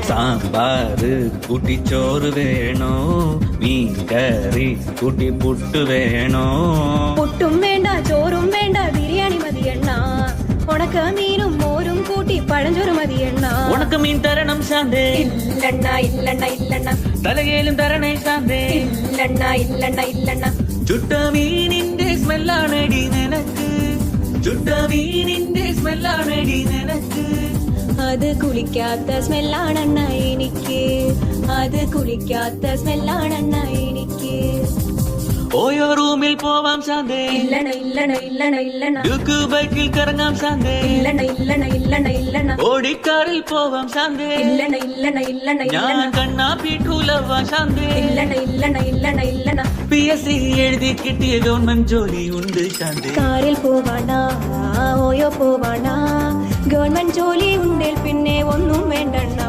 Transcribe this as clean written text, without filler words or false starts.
സാമ്പാറ് കൂട്ടിച്ചോറ് വേണോ മീൻകറി കൂട്ടി പുട്ട് വേണോ പുട്ടും വേണ്ട ചോറും വേണ്ട ബിരിയാണി മതിയെണ്ണ ഉണക്ക മീനും മോരും കൂട്ടി പഴഞ്ചോറ് മതിയെണ്ണ ഉണക്ക മീൻ തരണം ശാന്തേ ഇല്ലണ്ണ ഇല്ലണ്ണ ഇല്ലണ്ണ തലകേലും തരണേ ശാന്തേ ഇല്ലണ്ണ ഇല്ലണ്ണ ഇല്ലണ്ണ ചുട്ട മീനിന്റെ സ്മെല്ലാണടി നിനക്ക് ചുട്ട മീനിന്റെ സ്മെല്ലാണടി നിനക്ക് അത് കുളിക്കാത്ത സ്മെല്ലാണെണ്ണ എനിക്ക് അത് കുളിക്കാത്ത സ്മെല്ലാണെണ്ണ എനിക്ക് ഓയോ റൂമിൽ പോവാം ശാന്തേ ഇല്ലണ ഇല്ലണ ഇല്ലണ ഇല്ലണ ഡ്യൂക്ക് ബൈക്കിൽ കറങ്ങാം ശാന്തേ ഇല്ലണ ഇല്ലണ ഇല്ലണ ഇല്ലണ ഓടിക്കാറിൽ പോവാം ശാന്തേ ഇല്ലണ ഇല്ലണ ഇല്ലണ ഞാൻ ഇല്ലണ കണ്ണാ പീഠൂലവാ ശാന്തേ ഇല്ലണ ഇല്ലണ ഇല്ലണ ഇല്ലണ PSC എഴുതി കിട്ടിയ ഗവൺമെന്റ് ജോലി ഉണ്ട് ശാന്തേ കാറിൽ പോവാണ ഓയോ പോവാണ ഗവൺമെന്റ് ജോലി ഉണ്ടേൽ പിന്നെ ഒന്നും വേണ്ടണ്ണ